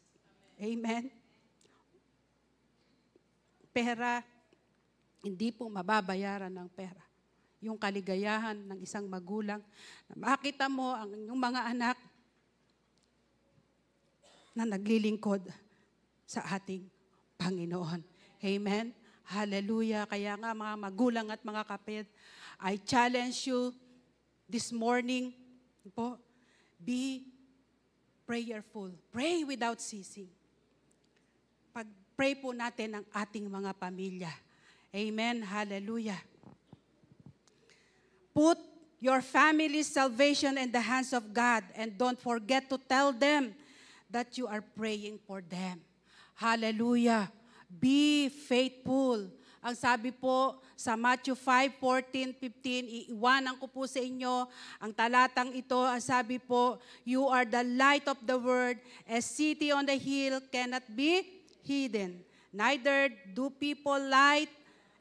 Amen? Pera, hindi po mababayaran ng pera. Yung kaligayahan ng isang magulang, na makita mo ang inyong mga anak na naglilingkod sa ating Panginoon. Amen? Hallelujah. Kaya nga mga magulang at mga kapatid, I challenge you this morning, po, be prayerful. Pray without ceasing. Pag-pray po natin ang ating mga pamilya. Amen. Hallelujah. Put your family's salvation in the hands of God and don't forget to tell them that you are praying for them. Hallelujah. Be faithful. Ang sabi po sa Matthew 5:14-15, iiwanan ko po sa inyo ang talatang ito. Ang sabi po, you are the light of the world. A city on the hill cannot be hidden. Neither do people light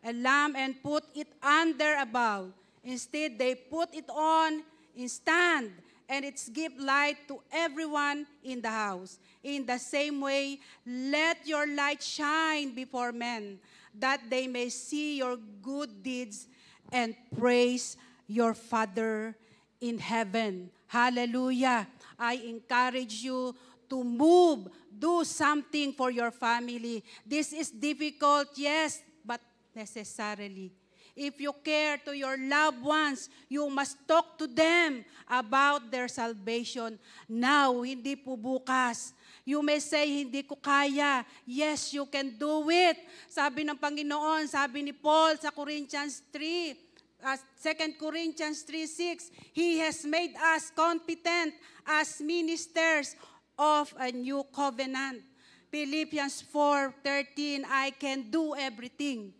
a lamp and put it under a bowl. Instead, they put it on in stand, and it gives light to everyone in the house. In the same way, let your light shine before men, that they may see your good deeds and praise your Father in heaven. Hallelujah. I encourage you to move, do something for your family. This is difficult, yes, but necessarily. If you care to your loved ones, you must talk to them about their salvation now, hindi po bukas. You may say, hindi ko kaya. Yes, you can do it. Sabi ng Panginoon, sabi ni Paul sa Corinthians 3, 2 Corinthians 3:6, He has made us competent as ministers of a new covenant. Philippians 4:13, I can do everything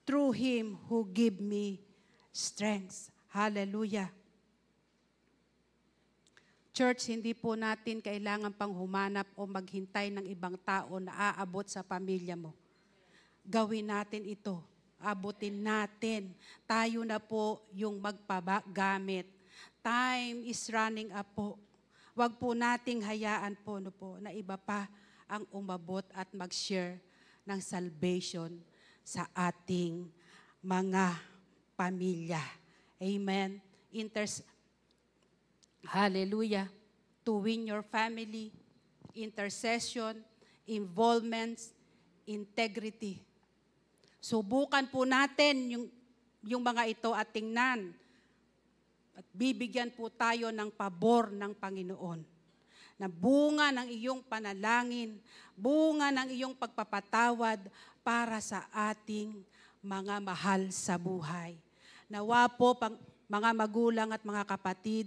through Him who give me strength. Hallelujah. Church, hindi po natin kailangan pang humanap o maghintay ng ibang tao na aabot sa pamilya mo. Gawin natin ito. Abutin natin. Tayo na po yung magpagamit. Time is running up po. Huwag po nating hayaan po, na iba pa ang umabot at mag-share ng salvation sa ating mga pamilya. Amen. Hallelujah. To win your family, intercession, involvements, integrity. Subukan po natin yung mga ito at tingnan. At bibigyan po tayo ng pabor ng Panginoon. Na bunga ng iyong panalangin, bunga ng iyong pagpapatawad para sa ating mga mahal sa buhay. Nawa po, mga magulang at mga kapatid,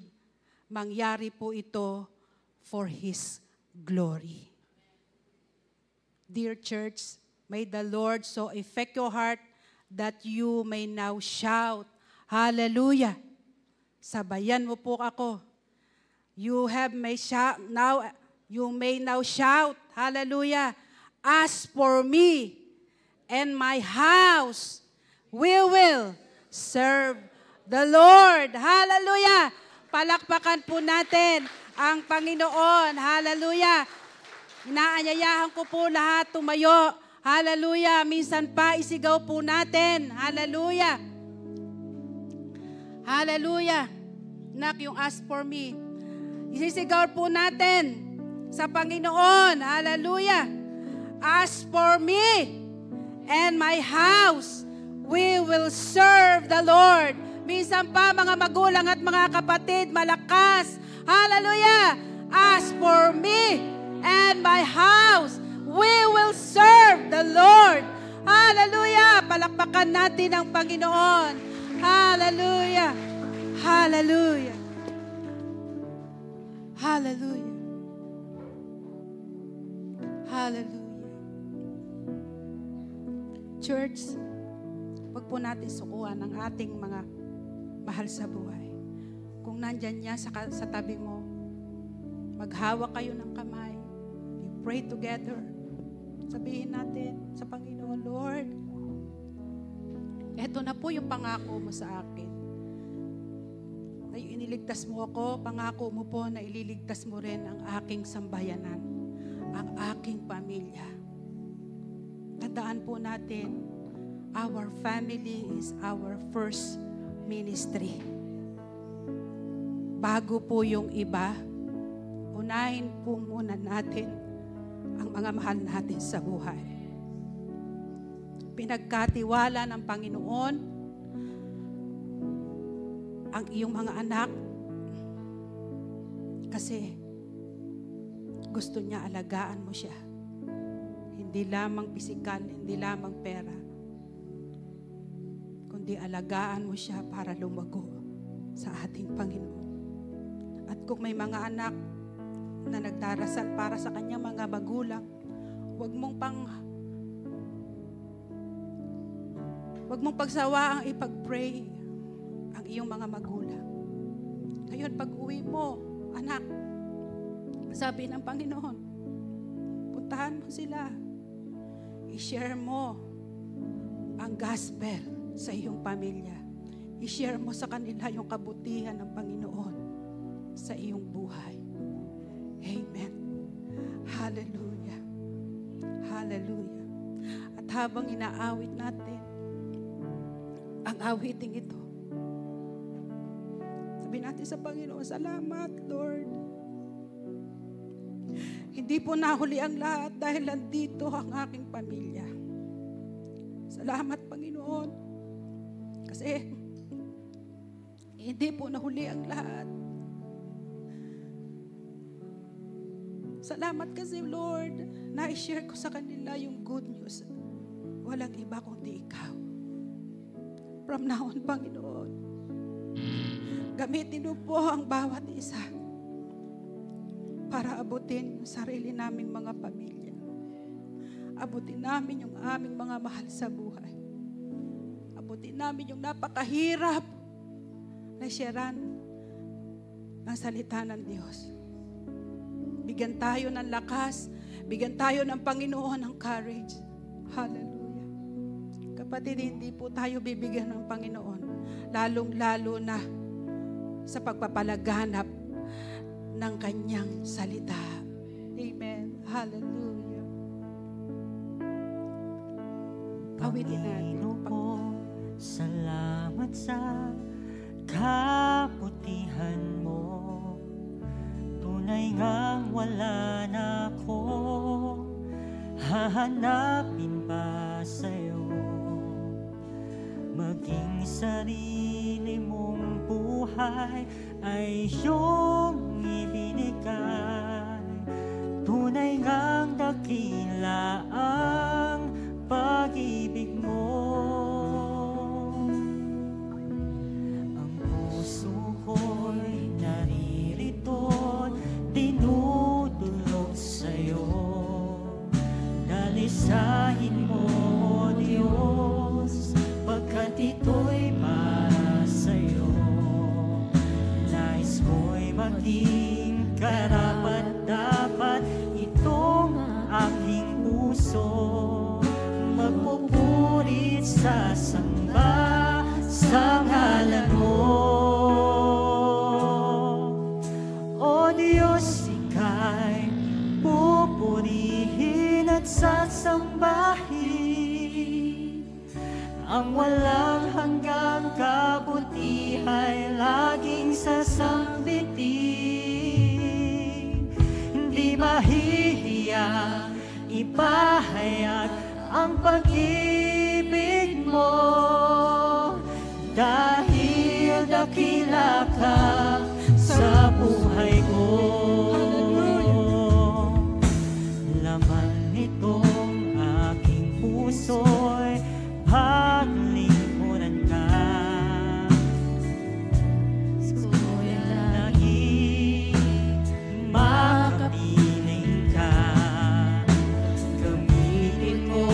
mangyari po ito for His glory. Dear church, may the Lord so affect your heart that you may now shout, Hallelujah! Sabayan mo po ako. You may now shout, Hallelujah! As for me and my house, we will serve the Lord. Hallelujah! Palakpakan po natin ang Panginoon. Hallelujah! Inaanyayahan ko po lahat tumayo. Hallelujah! Minsan pa isigaw po natin. Hallelujah! Hallelujah! Nak, yung ask for me. Isisigaw po natin sa Panginoon. Hallelujah! As for me and my house, we will serve the Lord. Minsan pa, mga magulang at mga kapatid, malakas. Hallelujah! As for me and my house, we will serve the Lord. Hallelujah! Palakpakan natin ang Panginoon. Hallelujah! Hallelujah! Hallelujah! Hallelujah! Church, wag po natin sukuan ang ating mga mahal sa buhay. Kung nandyan niya sa tabi mo, maghawak kayo ng kamay. We pray together. Sabihin natin sa Panginoon, Lord, eto na po yung pangako mo sa akin. Na iniligtas mo ako, pangako mo po na ililigtas mo rin ang aking sambayanan, ang aking pamilya. Tandaan po natin, our family is our first ministry. Bago po yung iba, unahin po muna natin ang mga mahal natin sa buhay. Pinagkatiwala ng Panginoon ang iyong mga anak kasi gusto niya alagaan mo siya. Hindi lamang pisikal, hindi lamang pera, kundi alagaan mo siya para lumago sa ating Panginoon. At kung may mga anak na nagdarasal para sa kanyang mga magulang, huwag mong pagsawaang ipag-pray ang iyong mga magulang. Ngayon, pag-uwi mo, anak, sabi ng Panginoon, puntahan mo sila. I-share mo ang gospel sa iyong pamilya. I-share mo sa kanila yung kabutihan ng Panginoon sa iyong buhay. Amen. Hallelujah. Hallelujah. At habang inaawit natin ang awiting ito, sabi natin sa Panginoon, salamat, Lord. Hindi po nahuli ang lahat dahil nandito ang aking pamilya. Salamat, Panginoon. Kasi hindi po nahuli ang lahat. Salamat kasi, Lord, na-share ko sa kanila yung good news. Walang iba kundi ikaw. From now on, Panginoon, gamitin mo po ang bawat isa para abutin yung sarili naming mga pamilya. Abutin namin yung aming mga mahal sa buhay. Abutin namin yung napakahirap na sharean ng salita ng Diyos. Bigyan tayo ng lakas, bigyan tayo ng Panginoon ng courage. Hallelujah. Kapatid, hindi po tayo bibigyan ng Panginoon, lalong-lalo na sa pagpapalaganap ng kanyang salita. Amen. Hallelujah. Awitin natin. Panginoon, salamat sa kabutihan mo. Tunay ngang wala na ako hahanapin pa sa'yo. Maging sarili mong buhay ay iyong ibinigay. Tunay ngang dakila ang pag-ibig mo. Ang puso ko'y naririto, dinudulog sa'yo. Dalisahin mo, O Diyos, pagkat ito'y para sa'yo. Nais ko'y maging karapat-dapat, itong aking puso. Magpupurit sa samba sa ngalan mo. O Diyos, ika'y pupurihin at sasambahin. Ang walang hanggang kabutihan laging sasambitin. Hindi mahihiya, ipahayag ang pag-ibig mo. Dahil dakila ka sa buhay ko. Laman nitong aking puso'y paglingkuran ka. Gusto'y laging makapiling ka. Gamitin mo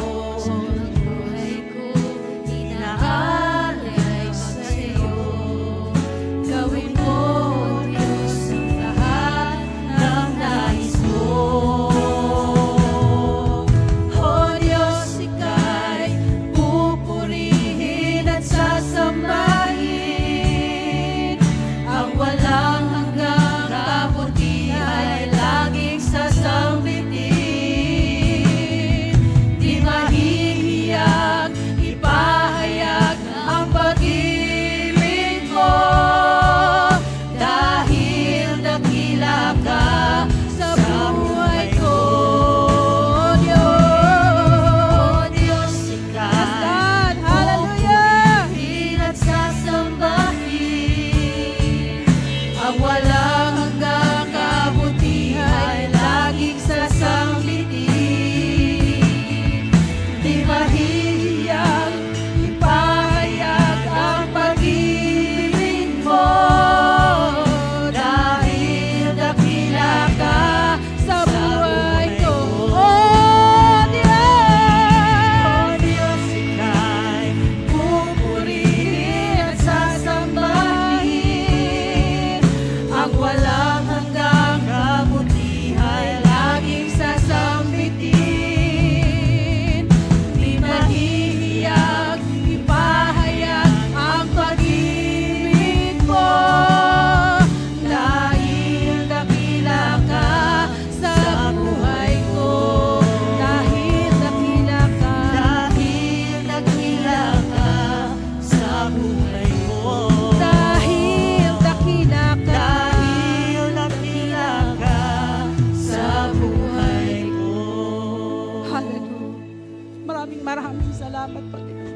salamat, Panginoon.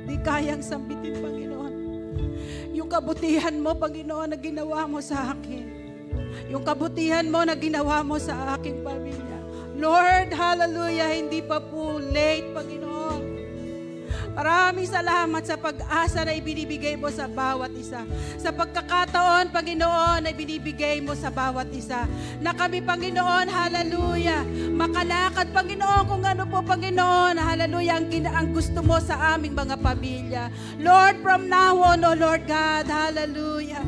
Di kayang sambitin, Panginoon. Yung kabutihan mo, Panginoon, na ginawa mo sa akin. Yung kabutihan mo na ginawa mo sa aking pamilya. Lord, hallelujah, hindi pa po late, Panginoon. Maraming salamat sa pag-asa na ibinibigay mo sa bawat isa. Sa pagkakataon, Panginoon, na ibinibigay mo sa bawat isa. Na kami, Panginoon, hallelujah, makalakad, Panginoon, kung ano po, Panginoon, hallelujah, ang gusto mo sa aming mga pamilya. Lord, from now on, oh Lord God, hallelujah.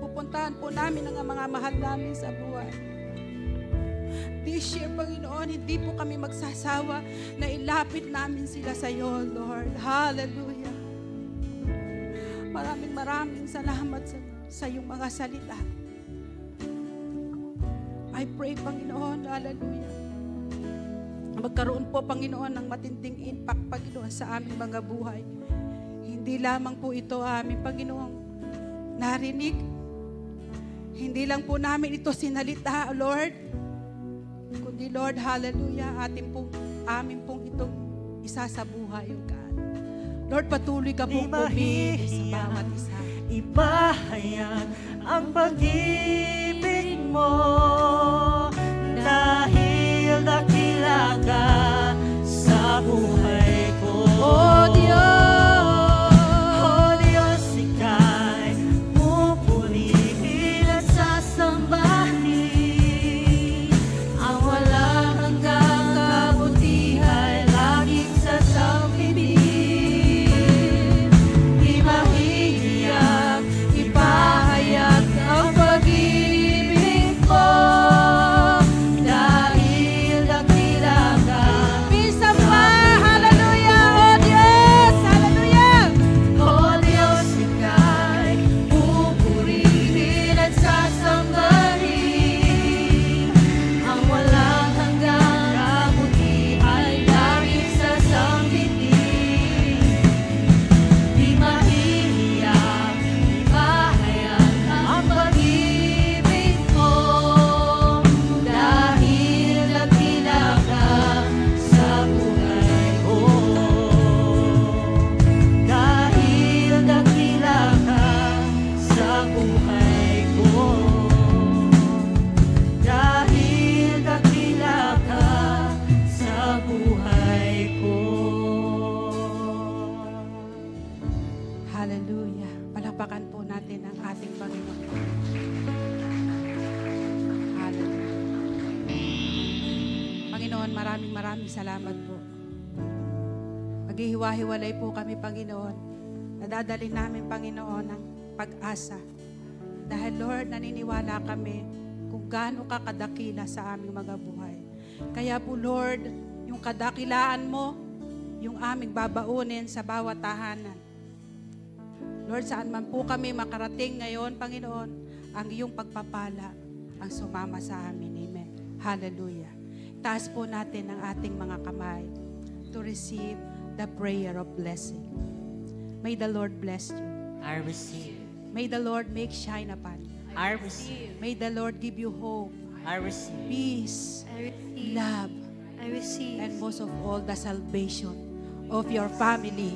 Pupuntahan po namin ang mga mahal namin sa buhay. This year, Panginoon, hindi po kami magsasawa na ilapit namin sila sa iyo, Lord. Hallelujah. Maraming salamat sa iyong mga salita. I pray, Panginoon, hallelujah. Magkaroon po, Panginoon, ng matinding impact, Panginoon, sa aming mga buhay. Hindi lamang po ito aming, Panginoon, narinig. Hindi lang po namin ito sinalita, Lord. Kundi, Lord, hallelujah, amin pong itong isasabuhay, O God. Lord, patuloy ka pong pumili sa bawat isa. Ipahayag ang pag-ibig mo, dahil dakila ka sa buhay ko. Oh Diyos! Oh Diyos, ika'y pupurihin at sasambahin. Ang walang hanggang kabutihan laging sasambitin. Di mahihiyag, ipahayag ang pag-ibig ko, dahil dakila ka. Minsan pa, hallelujah! Oh Diyos! Hallelujah! Oh Diyos, ika'y pupurihin at sasambahin. Ang walang hanggang kabutihan laging sasambitin. Di mahihiyag, ipahayag ang pag-ibig ko, dahil dakila ka sa buhay ko. Dahil dakila ka sa buhay ko. Dahil dakila ka sa buhay ko. Hallelujah. Palakpakan po natin ang ating Panginoon. Hallelujah. Panginoon, maraming salamat po. Maghihiwa-hiwalay po kami, Panginoon. Nadadali namin, Panginoon, ang pag-asa. Dahil, Lord, naniniwala kami kung gaano ka kadakila sa aming mga buhay. Kaya po, Lord, yung kadakilaan mo, yung aming babaunin sa bawat tahanan. Lord, saan man po kami makarating ngayon, Panginoon, ang iyong pagpapala ang sumama sa amin. Amen. Hallelujah. Taas po natin ang ating mga kamay to receive the prayer of blessing. May the Lord bless you. I receive. May the Lord make shine upon you. I receive. May the Lord give you hope, I receive. peace, I receive. love, I receive. and most of all, the salvation of your family.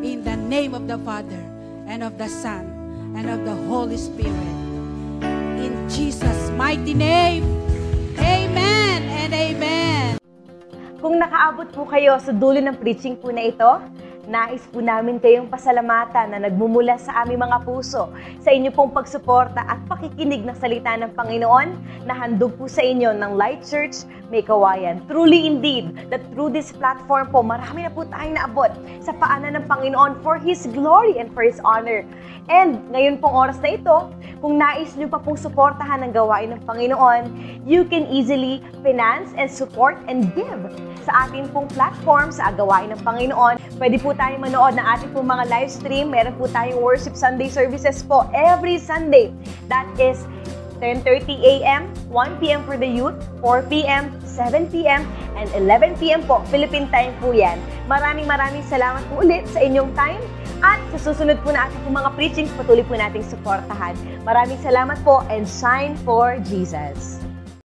In the name of the Father, and of the Son, and of the Holy Spirit. In Jesus' mighty name, amen and amen. Kung nakaabot po kayo sa dulo ng preaching po na ito, nais po namin kayong pasalamatan na nagmumula sa aming mga puso sa inyo pong pagsuporta at pakikinig ng salita ng Panginoon na handog po sa inyo ng Light Church May Kawayan. Truly indeed, that through this platform po, marami na po tayong naabot sa paanan ng Panginoon for His glory and for His honor. And ngayon pong oras na ito, kung nais nyo pa pong suportahan ang gawain ng Panginoon, you can easily finance and support and give sa ating pong platform sa gawain ng Panginoon. Pwede po tayong manood ng ating pong mga live stream. Meron po tayong worship Sunday services po every Sunday. That is 10:30 a.m., 1 p.m. for the youth, 4 p.m., 7 p.m., and 11 p.m. po. Philippine time po yan. Maraming salamat po ulit sa inyong time. At sa susunod po na ating po mga preachings, patuloy po nating suportahan. Maraming salamat po and shine for Jesus.